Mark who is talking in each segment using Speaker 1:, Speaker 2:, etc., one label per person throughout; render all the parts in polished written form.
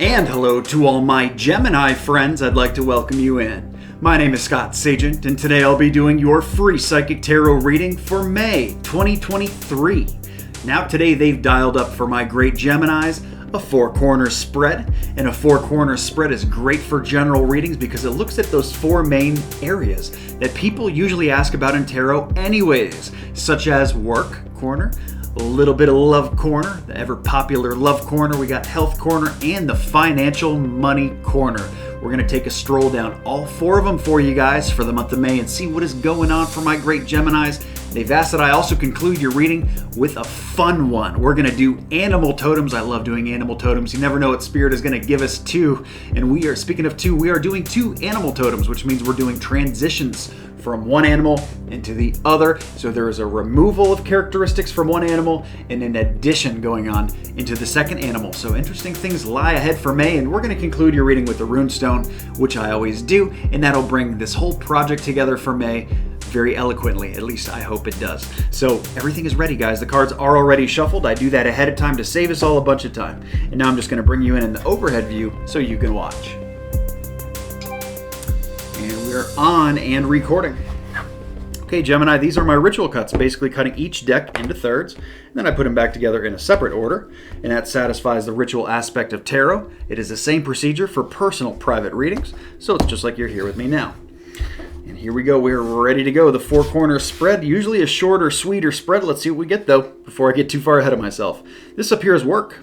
Speaker 1: And hello to all my Gemini friends, I'd like to welcome you in. My name is Scott Sagent, and today I'll be doing your free Psychic Tarot reading for May 2023. Now today they've dialed up for my great Geminis a four-corner spread, and a four-corner spread is great for general readings because it looks at those four main areas that people usually ask about in tarot anyways, such as work corner, a little bit of love corner, the ever popular love corner, we got health corner, and the financial money corner. We're going to take a stroll down all four of them for you guys for the month of May and see what is going on for my great Geminis. They've asked that I also conclude your reading with a fun one. We're going to do animal totems. I love doing animal totems. You never know what spirit is going to give us two. And we are, speaking of two, we are doing two animal totems, which means we're doing transitions from one animal into the other. So there is a removal of characteristics from one animal and an addition going on into the second animal. So interesting things lie ahead for May, and we're going to conclude your reading with the runestone, which I always do, and that'll bring this whole project together for May very eloquently. At least I hope it does. So everything is ready, guys. The cards are already shuffled. I do that ahead of time to save us all a bunch of time. And now I'm just going to bring you in the overhead view so you can watch. And we're on and recording. Okay, Gemini, these are my ritual cuts, basically cutting each deck into thirds, and then I put them back together in a separate order, and that satisfies the ritual aspect of tarot. It is the same procedure for personal private readings, so it's just like you're here with me now. And here we go, we're ready to go. The four corner spread, usually a shorter, sweeter spread. Let's see what we get though, before I get too far ahead of myself. This up here is work.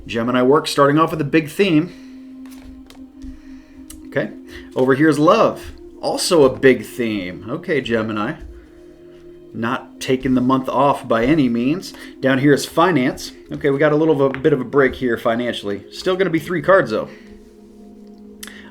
Speaker 1: Gemini work, starting off with a big theme. Okay, over here is love. Also a big theme. Okay, Gemini. Not taking the month off by any means. Down here is finance. Okay, we got a bit of a break here financially. Still going to be 3 cards though.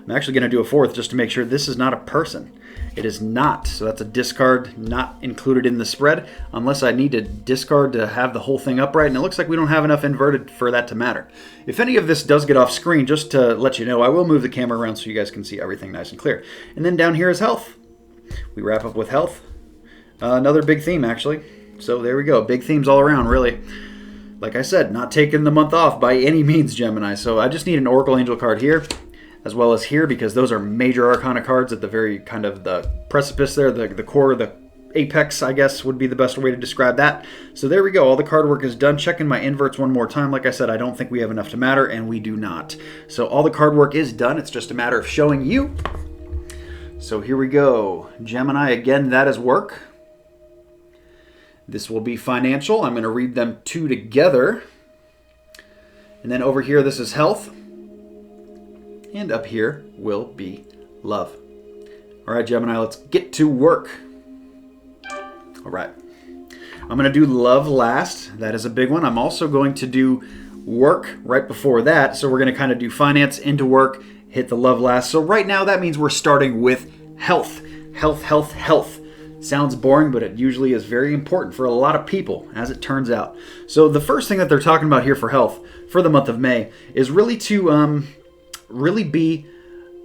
Speaker 1: I'm actually going to do a 4th just to make sure this is not a person. It is not. So that's a discard not included in the spread unless I need to discard to have the whole thing upright. And it looks like we don't have enough inverted for that to matter. If any of this does get off screen, just to let you know, I will move the camera around so you guys can see everything nice and clear. And then down here is health. We wrap up with health. Another big theme actually. So there we go. Big themes all around really. Like I said, not taking the month off by any means, Gemini. So I just need an Oracle Angel card here, as well as here, because those are major arcana cards at the very kind of the precipice there, the core, the apex, I guess would be the best way to describe that. So there we go, all the card work is done. Checking my inverts one more time. Like I said, I don't think we have enough to matter, and we do not. So all the card work is done. It's just a matter of showing you. So here we go. Gemini, again, that is work. This will be financial. I'm going to read them 2 together. And then over here, this is health. And up here will be love. All right, Gemini, let's get to work. All right. I'm going to do love last. That is a big one. I'm also going to do work right before that. So we're going to kind of do finance into work, hit the love last. So right now that means we're starting with health. Health, health, health. Sounds boring, but it usually is very important for a lot of people, as it turns out. So the first thing that they're talking about here for health for the month of May is really to really be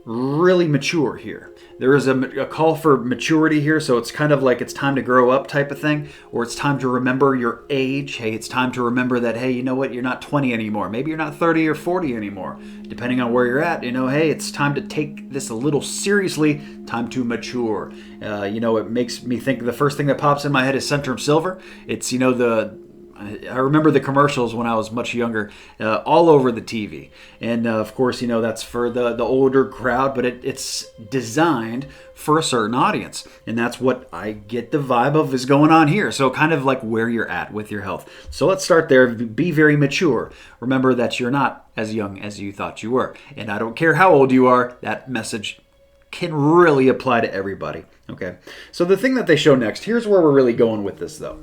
Speaker 1: really mature here. There is a call for maturity here, so it's kind of like it's time to grow up type of thing, or it's time to remember your age. Hey, it's time to remember that, hey, you know what, you're not 20 anymore. Maybe you're not 30 or 40 anymore. Depending on where you're at, you know, hey, it's time to take this a little seriously, time to mature. You know, it makes me think the first thing that pops in my head is Centrum Silver. It's, you know, I remember the commercials when I was much younger, all over the TV. And of course, you know, that's for the older crowd, but it's designed for a certain audience. And that's what I get the vibe of is going on here. So kind of like where you're at with your health. So let's start there. Be very mature. Remember that you're not as young as you thought you were. And I don't care how old you are, that message can really apply to everybody. Okay. So the thing that they show next, here's where we're really going with this though.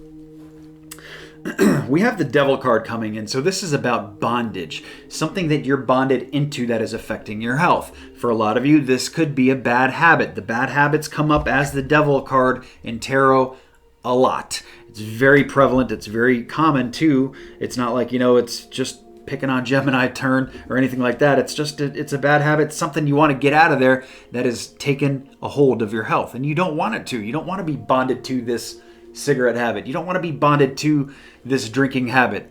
Speaker 1: We have the Devil card coming in, so this is about bondage, something that you're bonded into that is affecting your health. For a lot of you, this could be a bad habit. The bad habits come up as the Devil card in tarot a lot. It's very prevalent. It's very common too. It's not like, you know, it's just picking on Gemini turn or anything like that. It's just it's a bad habit. It's something you want to get out of there that has taken a hold of your health, and you don't want it to. You don't want to be bonded to this cigarette habit. You don't want to be bonded to this drinking habit.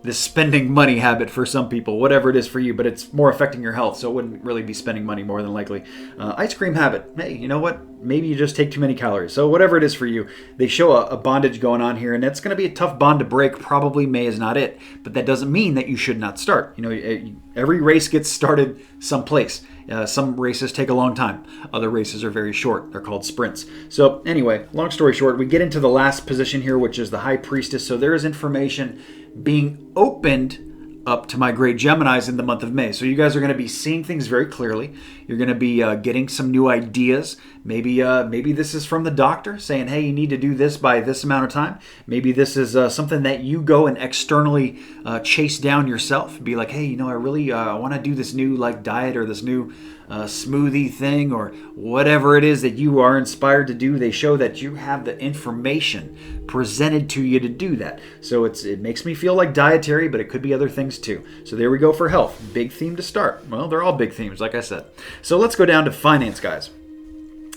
Speaker 1: this spending money habit for some people, whatever it is for you, but it's more affecting your health, so it wouldn't really be spending money more than likely. Ice cream habit. Hey, you know what? Maybe you just take too many calories. So whatever it is for you, they show a bondage going on here, and it's going to be a tough bond to break. Probably May is not it, but that doesn't mean that you should not start. You know, every race gets started someplace. Some races take a long time. Other races are very short. They're called sprints. So anyway, long story short, we get into the last position here, which is the High Priestess. So there is information being opened up to my great Geminis in the month of May. So you guys are going to be seeing things very clearly. You're going to be getting some new ideas. Maybe this is from the doctor saying, hey, you need to do this by this amount of time. Maybe this is something that you go and externally chase down yourself. Be like, hey, you know, I really want to do this new diet or this new smoothie thing or whatever it is that you are inspired to do. They show that you have the information presented to you to do that. So it makes me feel like dietary, but it could be other things too. So there we go for health. Big theme to start. Well, they're all big themes, like I said. So let's go down to finance, guys.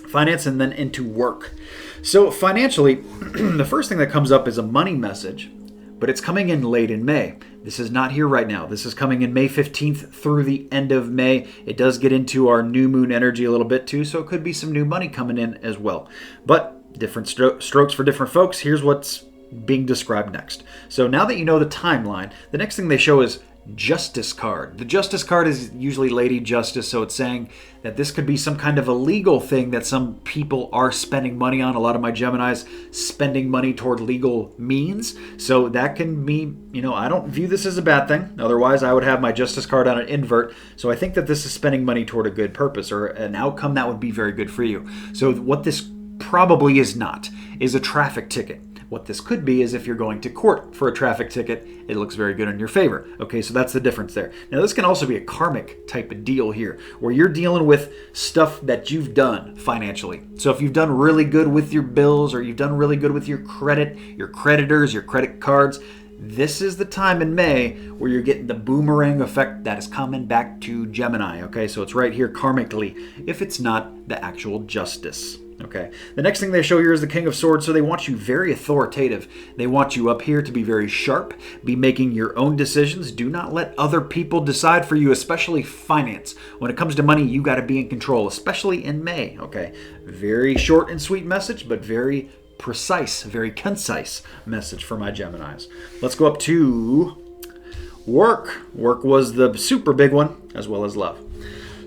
Speaker 1: Finance and then into work. So financially, the first thing that comes up is a money message, but it's coming in late in May. This is not here right now. This is coming in May 15th through the end of May. It does get into our new moon energy a little bit too, so it could be some new money coming in as well. But different strokes for different folks. Here's what's being described next. So now that you know the timeline, the next thing they show is Justice card. The Justice card is usually Lady Justice, so it's saying that this could be some kind of a legal thing that some people are spending money on. A lot of my Geminis spending money toward legal means. So that can be, you know, I don't view this as a bad thing. Otherwise, I would have my Justice card on an invert. So I think that this is spending money toward a good purpose or an outcome that would be very good for you. So what this probably is not is a traffic ticket. What this could be is if you're going to court for a traffic ticket, it looks very good in your favor. Okay, so that's the difference there. Now, this can also be a karmic type of deal here, where you're dealing with stuff that you've done financially. So if you've done really good with your bills or you've done really good with your credit, your creditors, your credit cards, this is the time in May where you're getting the boomerang effect that is coming back to Gemini. Okay, so it's right here karmically, if it's not the actual justice. Okay. The next thing they show here is the King of Swords. So they want you very authoritative. They want you up here to be very sharp, be making your own decisions. Do not let other people decide for you, especially finance. When it comes to money, you got to be in control, especially in May. Okay. Very short and sweet message, but very precise, very concise message for my Geminis. Let's go up to work. Work was the super big one, as well as love.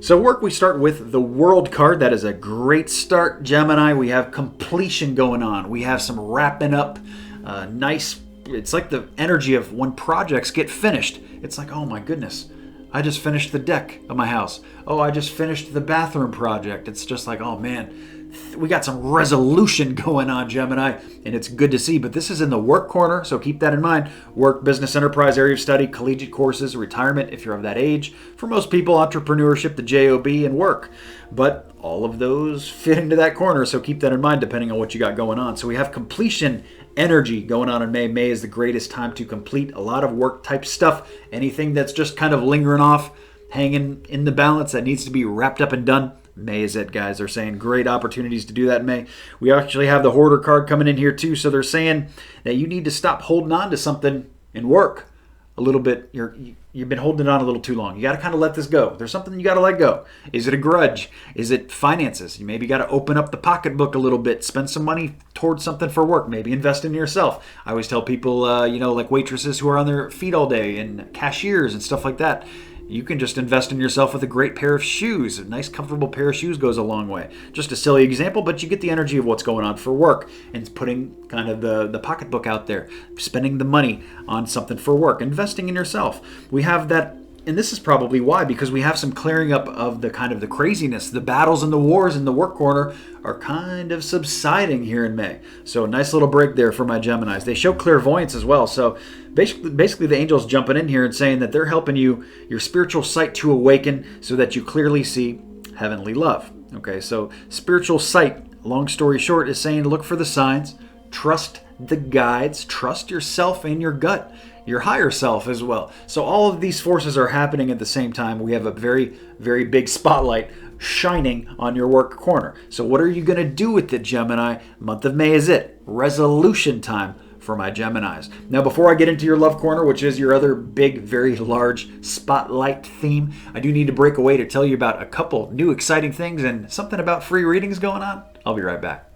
Speaker 1: So work, we start with the World card. That is a great start, Gemini. We have completion going on. We have some wrapping up, nice. It's like the energy of when projects get finished. It's like, oh my goodness, I just finished the deck of my house. Oh, I just finished the bathroom project. It's just like, oh man, we got some resolution going on, Gemini, and it's good to see. But this is in the work corner, so keep that in mind. Work, business, enterprise, area of study, collegiate courses, retirement, if you're of that age. For most people, entrepreneurship, the JOB, and work. But all of those fit into that corner, so keep that in mind depending on what you got going on. So we have completion energy going on in May. May is the greatest time to complete a lot of work type stuff. Anything that's just kind of lingering off, hanging in the balance that needs to be wrapped up and done. May is it, guys. They're saying great opportunities to do that in May. We actually have the Hoarder card coming in here too. So they're saying that you need to stop holding on to something in work a little bit. You've been holding it on a little too long. You got to kind of let this go. There's something you got to let go. Is it a grudge? Is it finances? You maybe got to open up the pocketbook a little bit, spend some money towards something for work, maybe invest in yourself. I always tell people, like waitresses who are on their feet all day and cashiers and stuff like that. You can just invest in yourself with a great pair of shoes. A nice, comfortable pair of shoes goes a long way. Just a silly example, but you get the energy of what's going on for work and putting kind of the pocketbook out there, spending the money on something for work, investing in yourself. We have that, and this is probably why, because we have some clearing up of the kind of the craziness. The battles and the wars in the work corner are kind of subsiding here in May. So a nice little break there for my Geminis. They show clairvoyance as well. So basically the angels jumping in here and saying that they're helping you, your spiritual sight to awaken so that you clearly see heavenly love. Okay, so spiritual sight, long story short, is saying look for the signs, trust the guides, trust yourself and your gut, your higher self as well. So all of these forces are happening at the same time. We have a very, very big spotlight shining on your work corner. So what are you going to do with it, Gemini? Month of May is it. Resolution time for my Geminis. Now, before I get into your love corner, which is your other big, very large spotlight theme, I do need to break away to tell you about a couple new exciting things and something about free readings going on. I'll be right back.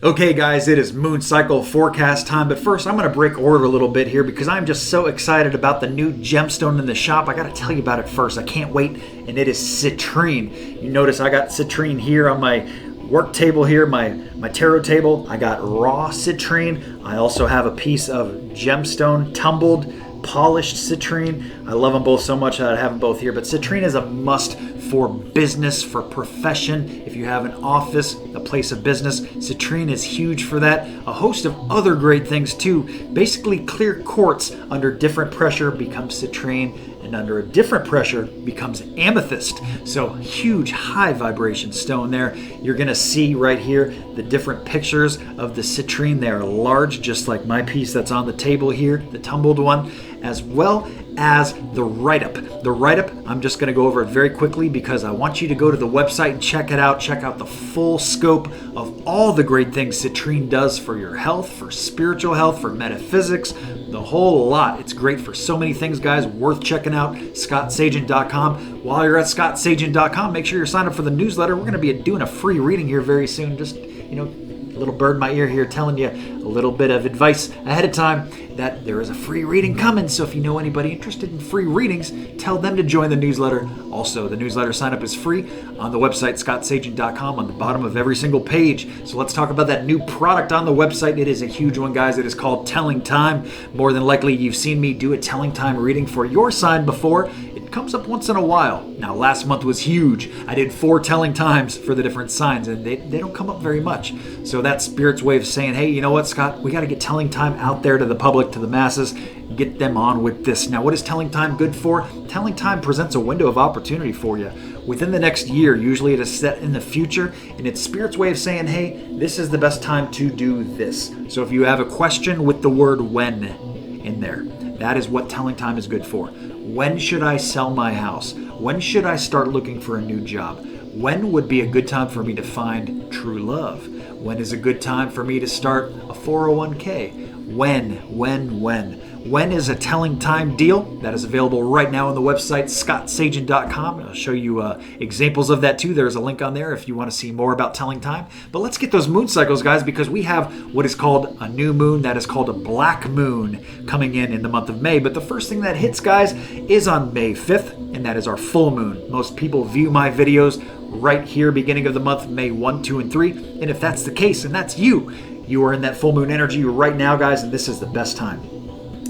Speaker 1: Okay guys, it is moon cycle forecast time, but first I'm going to break order a little bit here because I'm just so excited about the new gemstone in the shop. I got to tell you about it first. I can't wait, and it is citrine. You notice I got citrine here on my work table here, my tarot table. I got raw citrine. I also have a piece of gemstone tumbled polished citrine. I love them both so much that I have them both here, but citrine is a must for business, for profession. If you have an office, a place of business, citrine is huge for that. A host of other great things too. Basically, clear quartz under different pressure becomes citrine, and under a different pressure becomes amethyst. So huge high vibration stone there. You're gonna see right here the different pictures of the citrine. They are large, just like my piece that's on the table here, the tumbled one, as well as the write-up. The write-up, I'm just going to go over it very quickly because I want you to go to the website and check it out. Check out the full scope of all the great things citrine does for your health, for spiritual health, for metaphysics, the whole lot. It's great for so many things, guys. Worth checking out, scottsagent.com. While you're at scottsagent.com, make sure you're signed up for the newsletter. We're going to be doing a free reading here very soon. Just, a little bird in my ear here telling you a little bit of advice ahead of time that there is a free reading coming. So if you know anybody interested in free readings, tell them to join the newsletter. Also, the newsletter sign up is free on the website, scottsagent.com, on the bottom of every single page. So let's talk about that new product on the website. It is a huge one, guys. It is called Telling Time. More than likely, you've seen me do a Telling Time reading for your sign before. It comes up once in a while. Now, last month was huge. I did 4 telling times for the different signs, and they don't come up very much. So that's Spirit's way of saying, hey, you know what, Scott? We got to get telling time out there to the public, to the masses, get them on with this. Now, what is telling time good for? Telling time presents a window of opportunity for you. Within the next year, usually it is set in the future, and it's Spirit's way of saying, hey, this is the best time to do this. So if you have a question with the word when in there, that is what telling time is good for. When should I sell my house? When should I start looking for a new job? When would be a good time for me to find true love? When is a good time for me to start a 401k? When is a telling time deal? That is available right now on the website, scottsagent.com. I'll show you examples of that too. There's a link on there if you want to see more about telling time. But let's get those moon cycles, guys, because we have what is called a new moon. That is called a black moon coming in the month of May. But the first thing that hits, guys, is on May 5th, and that is our full moon. Most people view my videos right here, beginning of the month, May 1, 2, and 3. And if that's the case, and that's you are in that full moon energy right now, guys, and this is the best time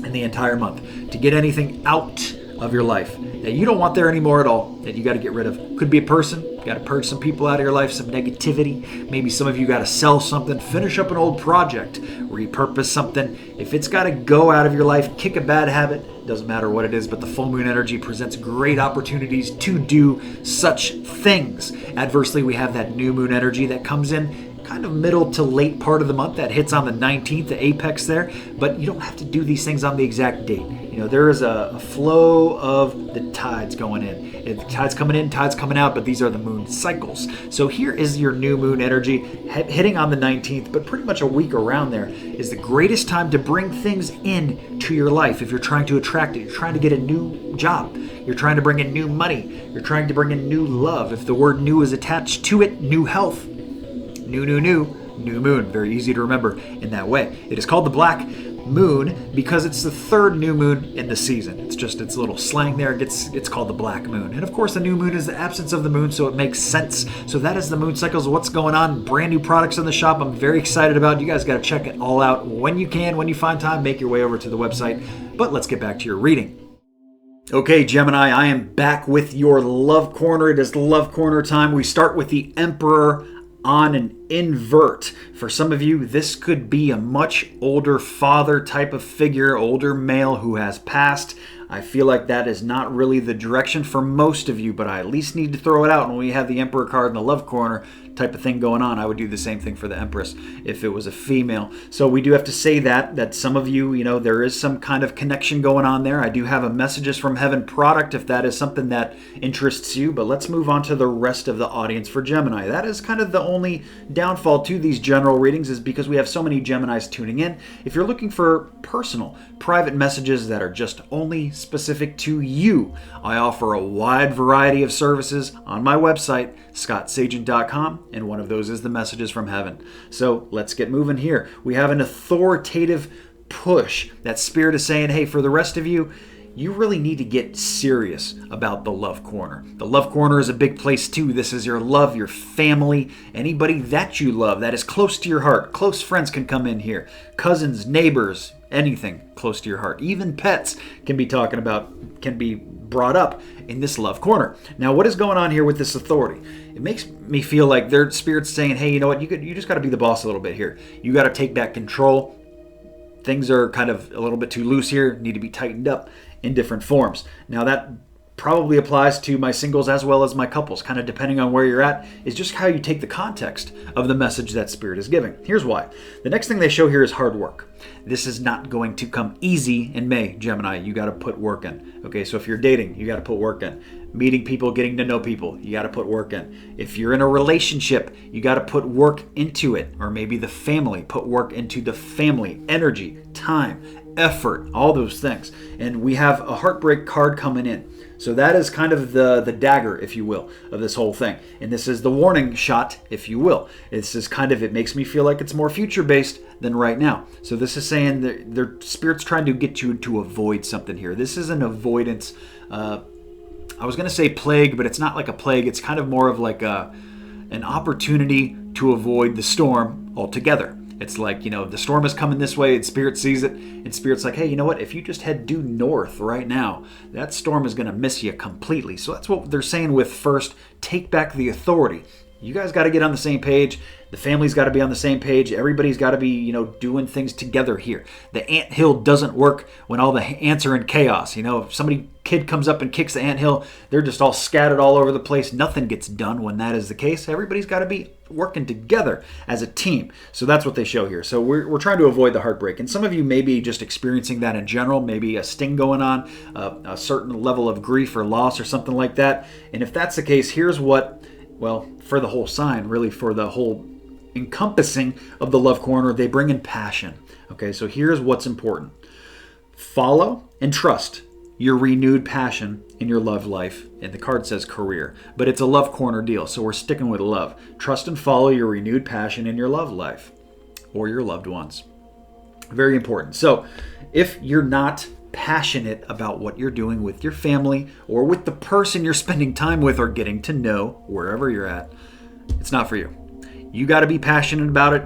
Speaker 1: in the entire month to get anything out of your life that you don't want there anymore at all, that you got to get rid of. Could be a person. You got to purge some people out of your life, some negativity. Maybe some of you got to sell something, finish up an old project, repurpose something. If it's got to go out of your life, kick a bad habit, doesn't matter what it is, but the full moon energy presents great opportunities to do such things. Adversely, we have that new moon energy that comes in kind of middle to late part of the month. That hits on the 19th, the apex there, but you don't have to do these things on the exact date. There is a flow of the tides going in. If the tide's coming in, tide's coming out, but these are the moon cycles. So here is your new moon energy hitting on the 19th, but pretty much a week around there is the greatest time to bring things in to your life. If you're trying to attract it, you're trying to get a new job, you're trying to bring in new money, you're trying to bring in new love. If the word new is attached to it, new health. New moon. Very easy to remember in that way. It is called the black moon because it's the third new moon in the season. It's a little slang there. It's called the black moon. And of course, the new moon is the absence of the moon, so it makes sense. So that is the moon cycles of what's going on. Brand new products in the shop I'm very excited about. You guys got to check it all out when you can, when you find time. Make your way over to the website. But let's get back to your reading. Okay, Gemini, I am back with your love corner. It is love corner time. We start with the Emperor on an invert. For some of you, this could be a much older father type of figure, older male who has passed. I feel like that is not really the direction for most of you, but I at least need to throw it out when we have the Emperor card in the love corner type of thing going on. I would do the same thing for the Empress if it was a female. So we do have to say that some of you, there is some kind of connection going on there. I do have a Messages from Heaven product if that is something that interests you. But let's move on to the rest of the audience for Gemini. That is kind of the only downfall to these general readings, is because we have so many Geminis tuning in. If you're looking for personal, private messages that are just only specific to you, I offer a wide variety of services on my website, scottsagent.com, and one of those is the Messages from Heaven. So let's get moving here. We have an authoritative push that Spirit is saying, hey, for the rest of you, you really need to get serious about the love corner. The love corner is a big place too. This is your love, your family, anybody that you love that is close to your heart. Close friends can come in here. Cousins, neighbors, anything close to your heart. Even pets can be brought up in this love corner. Now, what is going on here with this authority? It makes me feel like their Spirit's saying, hey, you know what? You just got to be the boss a little bit here. You got to take back control. Things are kind of a little bit too loose here, need to be tightened up in different forms. Now that probably applies to my singles as well as my couples, kind of depending on where you're at, is just how you take the context of the message that Spirit is giving. Here's why. The next thing they show here is hard work. This is not going to come easy in May, Gemini. You got to put work in. Okay, so if you're dating, you got to put work in. Meeting people, getting to know people, you got to put work in. If you're in a relationship, you got to put work into it. Or maybe the family, put work into the family, energy, time, effort, all those things. And we have a heartbreak card coming in. So that is kind of the dagger, if you will, of this whole thing. And this is the warning shot, if you will. This is kind of, it makes me feel like it's more future-based than right now. So this is saying that their Spirit's trying to get you to avoid something here. This is an avoidance. I was going to say plague, but it's not like a plague. It's kind of more of like an opportunity to avoid the storm altogether. It's like, the storm is coming this way and Spirit sees it, and Spirit's like, hey, you know what? If you just head due north right now, that storm is going to miss you completely. So that's what they're saying with first, take back the authority. You guys got to get on the same page. The family's got to be on the same page. Everybody's got to be, doing things together here. The anthill doesn't work when all the ants are in chaos. If kid comes up and kicks the anthill, they're just all scattered all over the place. Nothing gets done when that is the case. Everybody's got to be working together as a team. So that's what they show here. So we're trying to avoid the heartbreak. And some of you may be just experiencing that in general, maybe a sting going on, a certain level of grief or loss or something like that. And if that's the case, here's what, for the whole sign, really for the whole encompassing of the love corner, they bring in passion. Okay, so here's what's important. Follow and trust your renewed passion in your love life. And the card says career, but it's a love corner deal, so we're sticking with love. Trust and follow your renewed passion in your love life or your loved ones. Very important. So if you're not passionate about what you're doing with your family or with the person you're spending time with or getting to know wherever you're at, it's not for you. You got to be passionate about it.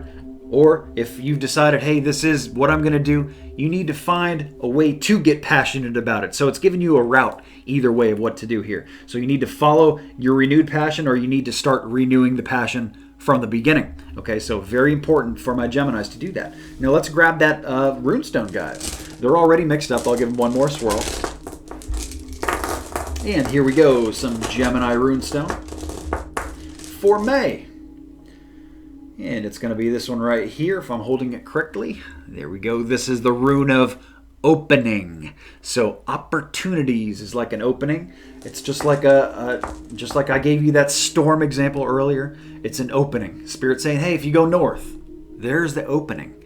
Speaker 1: Or if you've decided, hey, this is what I'm going to do, you need to find a way to get passionate about it. So it's giving you a route either way of what to do here. So you need to follow your renewed passion, or you need to start renewing the passion from the beginning. Okay, so very important for my Geminis to do that. Now let's grab that runestone, guys. They're already mixed up. I'll give them one more swirl. And here we go, some Gemini runestone for May. And it's going to be this one right here, if I'm holding it correctly. There we go. This is the rune of opening. So opportunities is like an opening. It's just like just like I gave you that storm example earlier. It's an opening. Spirit saying, hey, if you go north, there's the opening.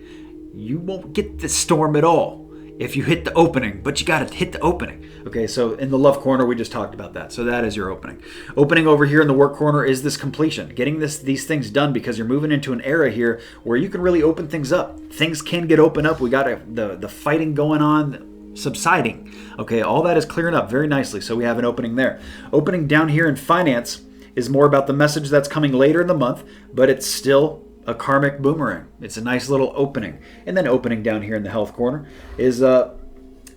Speaker 1: You won't get the storm at all if you hit the opening, but you got to hit the opening. Okay, so in the love corner, we just talked about that. So that is your opening. Opening over here in the work corner is this completion. Getting these things done, because you're moving into an era here where you can really open things up. Things can get opened up. We got the fighting going on, subsiding. Okay, all that is clearing up very nicely. So we have an opening there. Opening down here in finance is more about the message that's coming later in the month, but it's still a karmic boomerang. It's a nice little opening. And then opening down here in the health corner is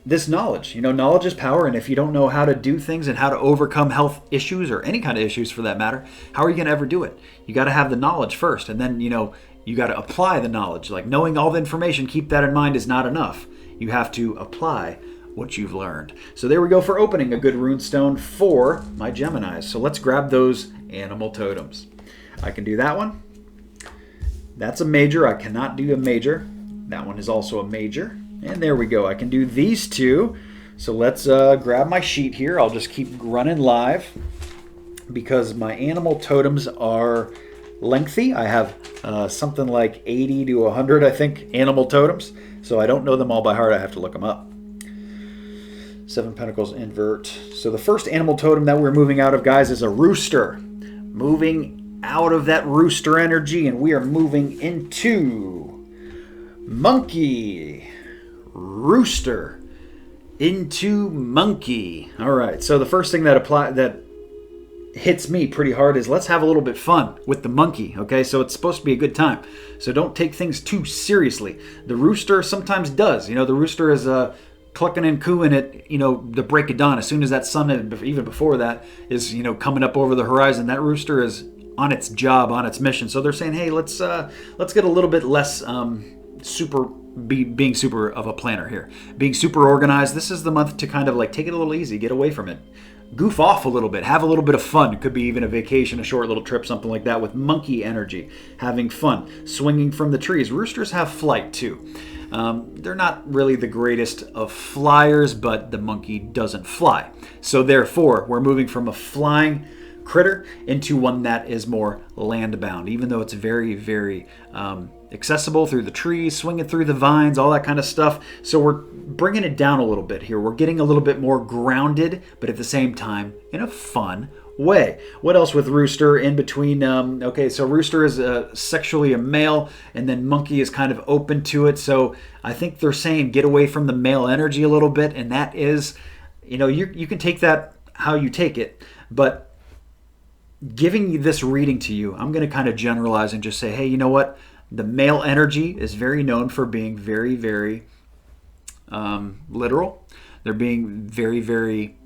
Speaker 1: this knowledge. Knowledge is power, and if you don't know how to do things and how to overcome health issues or any kind of issues for that matter, how are you going to ever do it? You got to have the knowledge first, and then, you got to apply the knowledge. Like knowing all the information, keep that in mind, is not enough. You have to apply what you've learned. So there we go for opening a good runestone for my Geminis. So let's grab those animal totems. I can do that one. That's a major. I cannot do a major. That one is also a major. And there we go. I can do these two. So let's grab my sheet here. I'll just keep running live because my animal totems are lengthy. I have something like 80 to 100, I think, animal totems. So I don't know them all by heart. I have to look them up. 7 Pentacles invert. So the first animal totem that we're moving out of, guys, is a rooster. Moving out of that rooster energy, and we are moving into monkey, rooster, into monkey. All right, so the first thing that hits me pretty hard is let's have a little bit fun with the monkey, okay? So it's supposed to be a good time. So don't take things too seriously. The rooster sometimes does. The rooster is clucking and cooing at, the break of dawn. As soon as that sun, even before that, is, coming up over the horizon, that rooster is on its job, on its mission. So they're saying, hey, let's get a little bit less being super of a planner here. Being super organized. This is the month to kind of like take it a little easy, get away from it. Goof off a little bit, have a little bit of fun. It could be even a vacation, a short little trip, something like that with monkey energy, having fun, swinging from the trees. Roosters have flight too. They're not really the greatest of flyers, but the monkey doesn't fly. So therefore, we're moving from a flying critter into one that is more land-bound, even though it's very, very accessible through the trees, swinging through the vines, all that kind of stuff. So we're bringing it down a little bit here. We're getting a little bit more grounded, but at the same time in a fun way. What else with rooster in between? Okay, so rooster is sexually a male, and then monkey is kind of open to it. So I think they're saying get away from the male energy a little bit, and that is, you can take that how you take it, but giving this reading to you, I'm going to kind of generalize and just say, hey, you know what? The male energy is very known for being very, very literal. They're being very, very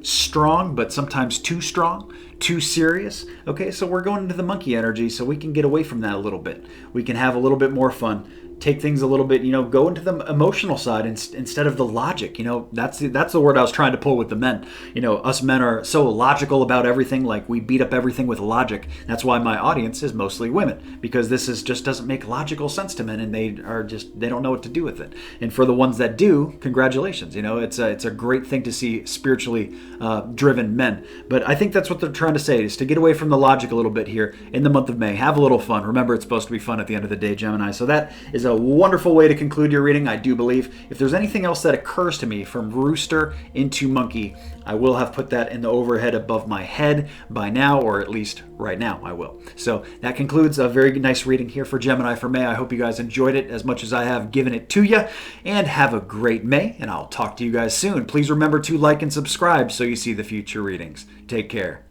Speaker 1: strong, but sometimes too strong, too serious. Okay, so we're going into the monkey energy, so we can get away from that a little bit. We can have a little bit more fun. Take things a little bit, go into the emotional side instead of the logic. That's the word I was trying to pull with the men. Us men are so logical about everything, like we beat up everything with logic. That's why my audience is mostly women, because this just doesn't make logical sense to men, and they don't know what to do with it. And for the ones that do, congratulations. It's a great thing to see spiritually driven men. But I think that's what they're trying to say, is to get away from the logic a little bit here in the month of May. Have a little fun. Remember, it's supposed to be fun at the end of the day, Gemini. So that is a wonderful way to conclude your reading, I do believe. If there's anything else that occurs to me from rooster into monkey, I will have put that in the overhead above my head by now, or at least right now I will. So that concludes a very nice reading here for Gemini for May. I hope you guys enjoyed it as much as I have given it to you, and have a great May, and I'll talk to you guys soon. Please remember to like and subscribe so you see the future readings. Take care.